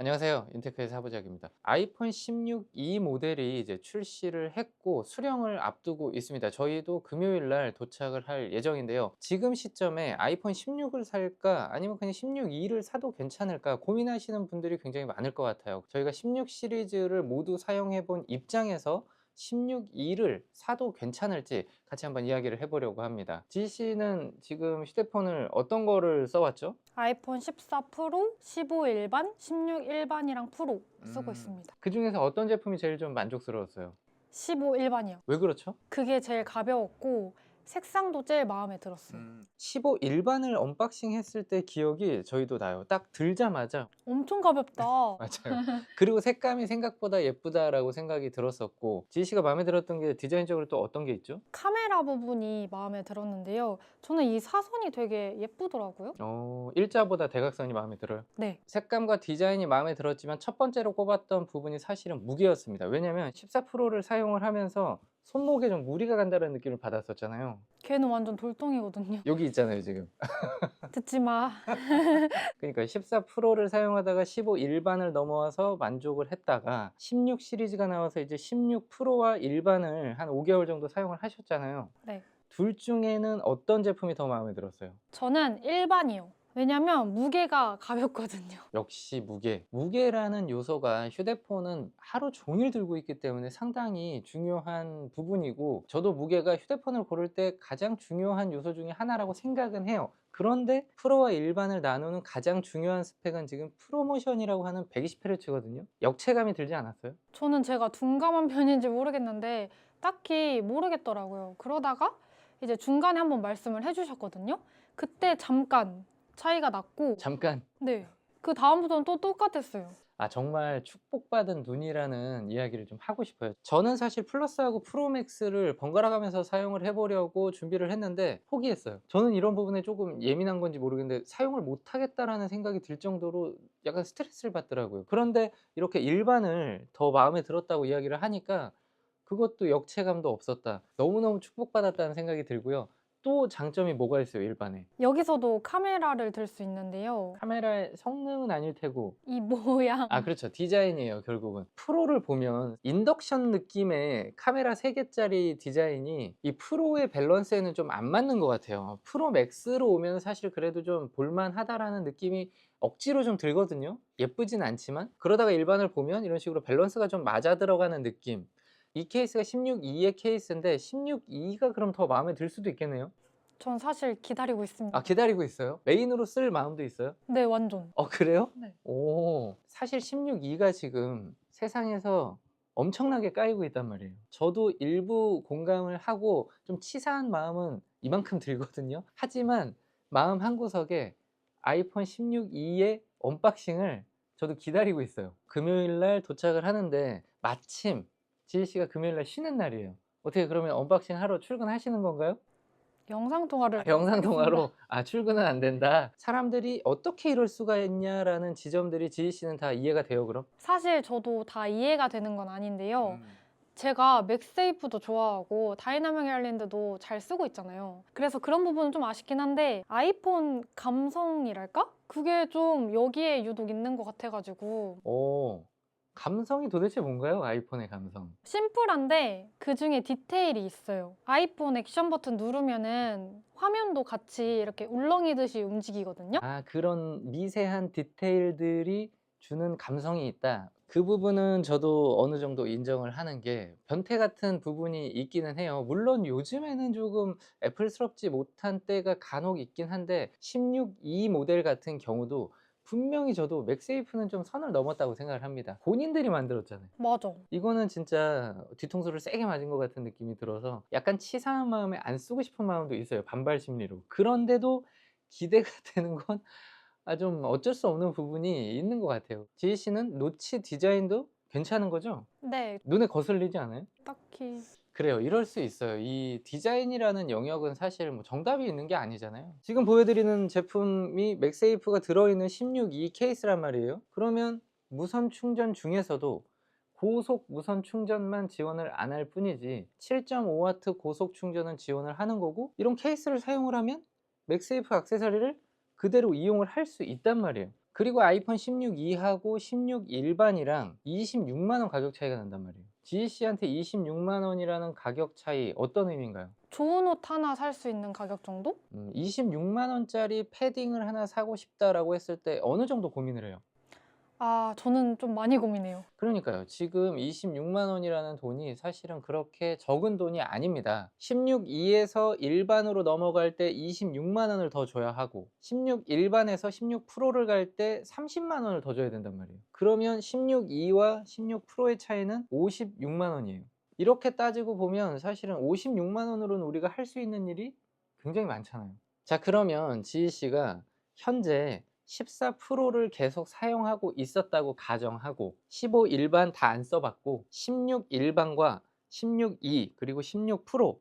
안녕하세요. 인테크의 사부작입니다. 아이폰 16E 모델이 이제 출시를 했고 수령을 앞두고 있습니다. 저희도 금요일 날 도착을 할 예정인데요. 지금 시점에 아이폰 16을 살까 아니면 그냥 16E를 사도 괜찮을까 고민하시는 분들이 굉장히 많을 것 같아요. 저희가 16 시리즈를 모두 사용해 본 입장에서 16E를 사도 괜찮을지 같이 한번 이야기를 해보려고 합니다. 지씨는 지금 휴대폰을 어떤 거를 써왔죠? 아이폰 14 프로, 15 일반, 16 일반이랑 프로 쓰고 있습니다. 그 중에서 어떤 제품이 제일 좀 만족스러웠어요? 15 일반이요. 왜 그렇죠? 그게 제일 가벼웠고 색상도 제일 마음에 들었어요. 15 일반을 언박싱 했을 때 기억이 저희도 나요. 딱 들자마자 엄청 가볍다. 맞아요. 그리고 색감이 생각보다 예쁘다라고 생각이 들었었고, 지희 씨가 마음에 들었던 게 디자인적으로 또 어떤 게 있죠? 카메라 부분이 마음에 들었는데요. 저는 이 사선이 되게 예쁘더라고요. 일자보다 대각선이 마음에 들어요. 네. 색감과 디자인이 마음에 들었지만 첫 번째로 꼽았던 부분이 사실은 무게였습니다. 왜냐면 14 프로를 사용을 하면서 손목에 좀 무리가 간다는 느낌을 받았었잖아요. 걔는 완전 돌덩이거든요. 여기 있잖아요, 지금. 듣지 마. 그러니까 14 프로를 사용하다가 15 일반을 넘어와서 만족을 했다가 16 시리즈가 나와서 이제 16 프로와 일반을 한 5개월 정도 사용을 하셨잖아요. 네. 둘 중에는 어떤 제품이 더 마음에 들었어요? 저는 일반이요. 왜냐면 무게가 가볍거든요. 역시 무게라는 요소가 휴대폰은 하루 종일 들고 있기 때문에 상당히 중요한 부분이고, 저도 무게가 휴대폰을 고를 때 가장 중요한 요소 중에 하나라고 생각은 해요. 그런데 프로와 일반을 나누는 가장 중요한 스펙은 지금 프로모션이라고 하는 120Hz거든요. 역체감이 들지 않았어요? 저는 제가 둔감한 편인지 모르겠는데 딱히 모르겠더라고요. 그러다가 이제 중간에 한번 말씀을 해주셨거든요. 그때 잠깐 차이가 났고, 잠깐. 네. 그 다음부터는 또 똑같았어요. 정말 축복받은 눈이라는 이야기를 좀 하고 싶어요. 저는 사실 플러스하고 프로맥스를 번갈아 가면서 사용을 해보려고 준비를 했는데 포기했어요. 저는 이런 부분에 조금 예민한 건지 모르겠는데 사용을 못 하겠다라는 생각이 들 정도로 약간 스트레스를 받더라고요. 그런데 이렇게 일반을 더 마음에 들었다고 이야기를 하니까 그것도 역체감도 없었다, 너무너무 축복받았다는 생각이 들고요. 또 장점이 뭐가 있어요, 일반에? 여기서도 카메라를 들 수 있는데요. 카메라의 성능은 아닐 테고, 이 모양. 그렇죠. 디자인이에요, 결국은. 프로를 보면 인덕션 느낌의 카메라 3개짜리 디자인이 이 프로의 밸런스에는 좀 안 맞는 것 같아요. 프로 맥스로 오면 사실 그래도 좀 볼만하다라는 느낌이 억지로 좀 들거든요. 예쁘진 않지만. 그러다가 일반을 보면 이런 식으로 밸런스가 좀 맞아 들어가는 느낌. 이 케이스가 16E의 케이스인데 16E가 그럼 더 마음에 들 수도 있겠네요. 전 사실 기다리고 있습니다. 기다리고 있어요? 메인으로 쓸 마음도 있어요? 네, 완전. 그래요? 네. 사실 16E가 지금 세상에서 엄청나게 까이고 있단 말이에요. 저도 일부 공감을 하고 좀 치사한 마음은 이만큼 들거든요. 하지만 마음 한구석에 아이폰 16E의 언박싱을 저도 기다리고 있어요. 금요일 날 도착을 하는데 마침 지희 씨가 금요일 날 쉬는 날이에요. 어떻게 그러면 언박싱 하러 출근하시는 건가요? 영상 통화를 영상 하겠습니다. 통화로 출근은 안 된다. 사람들이 어떻게 이럴 수가 있냐라는 지점들이 지희 씨는 다 이해가 돼요, 그럼? 사실 저도 다 이해가 되는 건 아닌데요. 제가 맥세이프도 좋아하고 다이나믹 아일랜드도 잘 쓰고 있잖아요. 그래서 그런 부분은 좀 아쉽긴 한데 아이폰 감성이랄까? 그게 좀 여기에 유독 있는 것 같아가지고 감성이 도대체 뭔가요? 아이폰의 감성. 심플한데 그중에 디테일이 있어요. 아이폰 액션 버튼 누르면은 화면도 같이 이렇게 울렁이듯이 움직이거든요. 그런 미세한 디테일들이 주는 감성이 있다. 그 부분은 저도 어느 정도 인정을 하는 게 변태 같은 부분이 있기는 해요. 물론 요즘에는 조금 애플스럽지 못한 때가 간혹 있긴 한데 16E 모델 같은 경우도 분명히 저도 맥세이프는 좀 선을 넘었다고 생각을 합니다. 본인들이 만들었잖아요. 맞아. 이거는 진짜 뒤통수를 세게 맞은 것 같은 느낌이 들어서 약간 치사한 마음에 안 쓰고 싶은 마음도 있어요, 반발 심리로. 그런데도 기대가 되는 건 좀 어쩔 수 없는 부분이 있는 것 같아요. 지희 씨는 노치 디자인도 괜찮은 거죠? 네, 눈에 거슬리지 않아요? 딱히. 그래요. 이럴 수 있어요. 이 디자인이라는 영역은 사실 뭐 정답이 있는 게 아니잖아요. 지금 보여드리는 제품이 맥세이프가 들어있는 16E 케이스란 말이에요. 그러면 무선 충전 중에서도 고속 무선 충전만 지원을 안 할 뿐이지 7.5W 고속 충전은 지원을 하는 거고, 이런 케이스를 사용을 하면 맥세이프 액세서리를 그대로 이용을 할 수 있단 말이에요. 그리고 아이폰 16이하고 16 일반이랑 26만 원 가격 차이가 난단 말이에요. 지희 씨한테 26만 원이라는 가격 차이 어떤 의미인가요? 좋은 옷 하나 살 수 있는 가격 정도? 26만 원짜리 패딩을 하나 사고 싶다라고 했을 때 어느 정도 고민을 해요? 아, 저는 좀 많이 고민해요. 그러니까요. 지금 26만 원이라는 돈이 사실은 그렇게 적은 돈이 아닙니다. 16e에서 일반으로 넘어갈 때 26만 원을 더 줘야 하고 16 일반에서 16 프로를 갈 때 30만 원을 더 줘야 된단 말이에요. 그러면 16e와 16 프로의 차이는 56만 원이에요. 이렇게 따지고 보면 사실은 56만 원으로는 우리가 할 수 있는 일이 굉장히 많잖아요. 자, 그러면 지희 씨가 현재 14 프로를 계속 사용하고 있었다고 가정하고 15 일반 다 안 써봤고 16 일반과 16E 그리고 16 프로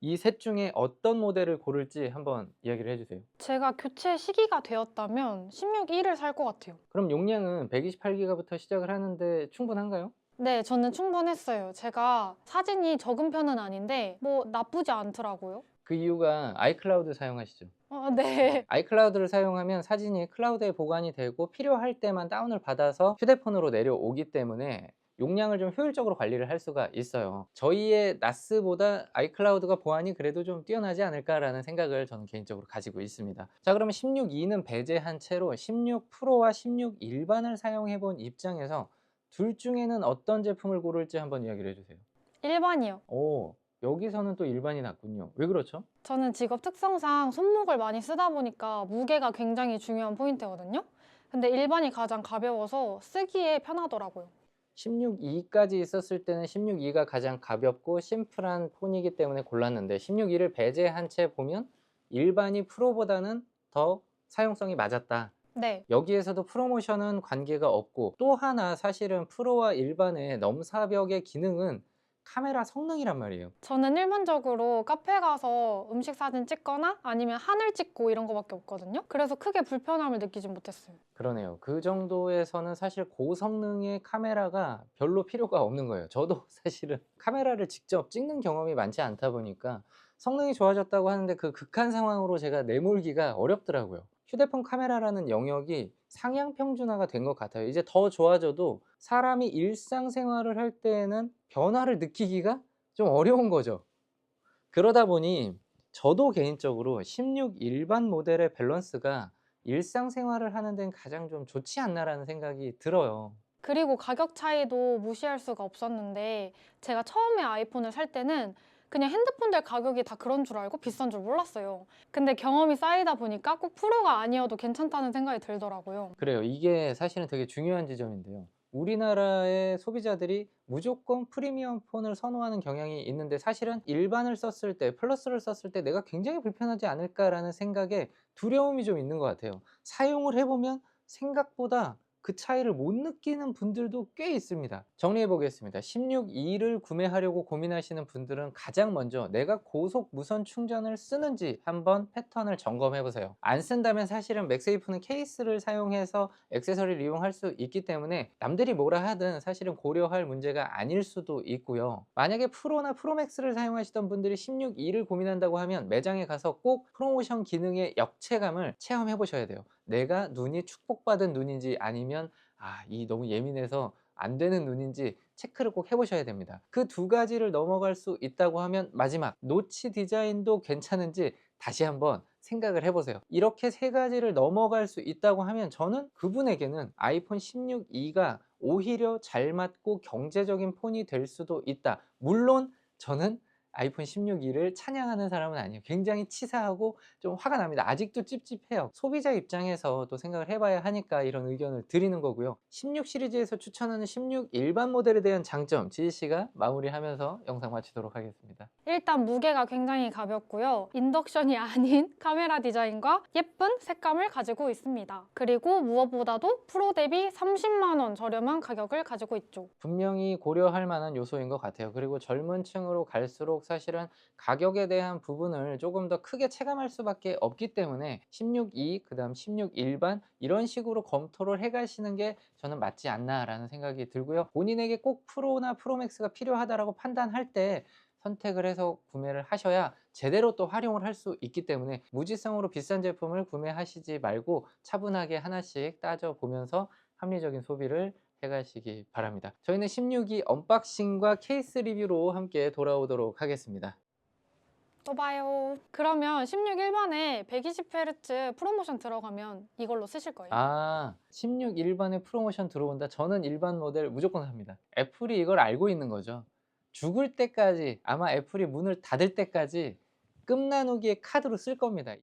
이 셋 중에 어떤 모델을 고를지 한번 이야기를 해주세요. 제가 교체 시기가 되었다면 16E를 살 것 같아요. 그럼 용량은 128기가부터 시작을 하는데 충분한가요? 네, 저는 충분했어요. 제가 사진이 적은 편은 아닌데 뭐 나쁘지 않더라고요. 그 이유가 아이클라우드 사용하시죠? 네. 아이클라우드를 사용하면 사진이 클라우드에 보관이 되고 필요할 때만 다운을 받아서 휴대폰으로 내려오기 때문에 용량을 좀 효율적으로 관리를 할 수가 있어요. 저희의 나스보다 아이클라우드가 보안이 그래도 좀 뛰어나지 않을까라는 생각을 저는 개인적으로 가지고 있습니다. 자, 그러면 16E는 배제한 채로 16 프로와 16 일반을 사용해 본 입장에서 둘 중에는 어떤 제품을 고를지 한번 이야기를 해주세요. 일반이요. 오, 여기서는 또 일반이 낫군요. 왜 그렇죠? 저는 직업 특성상 손목을 많이 쓰다 보니까 무게가 굉장히 중요한 포인트거든요. 근데 일반이 가장 가벼워서 쓰기에 편하더라고요. 16E까지 있었을 때는 16E가 가장 가볍고 심플한 폰이기 때문에 골랐는데 16E를 배제한 채 보면 일반이 프로보다는 더 사용성이 맞았다. 네. 여기에서도 프로모션은 관계가 없고 또 하나 사실은 프로와 일반의 넘사벽의 기능은 카메라 성능이란 말이에요. 저는 일반적으로 카페 가서 음식 사진 찍거나 아니면 하늘 찍고 이런 거밖에 없거든요. 그래서 크게 불편함을 느끼진 못했어요. 그러네요. 그 정도에서는 사실 고성능의 카메라가 별로 필요가 없는 거예요. 저도 사실은 카메라를 직접 찍는 경험이 많지 않다 보니까 성능이 좋아졌다고 하는데 그 극한 상황으로 제가 내몰기가 어렵더라고요. 휴대폰 카메라라는 영역이 상향 평준화가 된 것 같아요. 이제 더 좋아져도 사람이 일상생활을 할 때에는 변화를 느끼기가 좀 어려운 거죠. 그러다 보니 저도 개인적으로 16 일반 모델의 밸런스가 일상생활을 하는 데는 가장 좀 좋지 않나라는 생각이 들어요. 그리고 가격 차이도 무시할 수가 없었는데 제가 처음에 아이폰을 살 때는 그냥 핸드폰들 가격이 다 그런 줄 알고 비싼 줄 몰랐어요. 근데 경험이 쌓이다 보니까 꼭 프로가 아니어도 괜찮다는 생각이 들더라고요. 그래요. 이게 사실은 되게 중요한 지점인데요. 우리나라의 소비자들이 무조건 프리미엄 폰을 선호하는 경향이 있는데 사실은 일반을 썼을 때, 플러스를 썼을 때 내가 굉장히 불편하지 않을까라는 생각에 두려움이 좀 있는 것 같아요. 사용을 해보면 생각보다 그 차이를 못 느끼는 분들도 꽤 있습니다. 정리해 보겠습니다. 16E를 구매하려고 고민하시는 분들은 가장 먼저 내가 고속 무선 충전을 쓰는지 한번 패턴을 점검해 보세요. 안 쓴다면 사실은 맥세이프는 케이스를 사용해서 액세서리를 이용할 수 있기 때문에 남들이 뭐라 하든 사실은 고려할 문제가 아닐 수도 있고요. 만약에 프로나 프로맥스를 사용하시던 분들이 16E를 고민한다고 하면 매장에 가서 꼭 프로모션 기능의 역체감을 체험해 보셔야 돼요. 내가 눈이 축복받은 눈인지 아니면 이 너무 예민해서 안 되는 눈인지 체크를 꼭 해보셔야 됩니다. 그 두 가지를 넘어갈 수 있다고 하면 마지막 노치 디자인도 괜찮은지 다시 한번 생각을 해보세요. 이렇게 세 가지를 넘어갈 수 있다고 하면 저는 그분에게는 아이폰 16E가 오히려 잘 맞고 경제적인 폰이 될 수도 있다. 물론 저는 아이폰 16E를 찬양하는 사람은 아니에요. 굉장히 치사하고 좀 화가 납니다. 아직도 찝찝해요. 소비자 입장에서 또 생각을 해봐야 하니까 이런 의견을 드리는 거고요. 16 시리즈에서 추천하는 16 일반 모델에 대한 장점 지희 씨가 마무리하면서 영상 마치도록 하겠습니다. 일단 무게가 굉장히 가볍고요. 인덕션이 아닌 카메라 디자인과 예쁜 색감을 가지고 있습니다. 그리고 무엇보다도 프로 대비 30만 원 저렴한 가격을 가지고 있죠. 분명히 고려할 만한 요소인 것 같아요. 그리고 젊은 층으로 갈수록 사실은 가격에 대한 부분을 조금 더 크게 체감할 수밖에 없기 때문에 16E, 그 다음 16 일반 이런 식으로 검토를 해가시는 게 저는 맞지 않나라는 생각이 들고요. 본인에게 꼭 프로나 프로맥스가 필요하다라고 판단할 때 선택을 해서 구매를 하셔야 제대로 또 활용을 할 수 있기 때문에 무지성으로 비싼 제품을 구매하시지 말고 차분하게 하나씩 따져보면서 합리적인 소비를 해가시기 바랍니다. 저희는 16기 언박싱과 케이스 리뷰로 함께 돌아오도록 하겠습니다. 또 봐요. 그러면 16 일반에 120Hz 프로모션 들어가면 이걸로 쓰실 거예요? 16 일반에 프로모션 들어온다? 저는 일반 모델 무조건 삽니다. 애플이 이걸 알고 있는 거죠. 죽을 때까지, 아마 애플이 문을 닫을 때까지 끝나누기의 카드로 쓸 겁니다.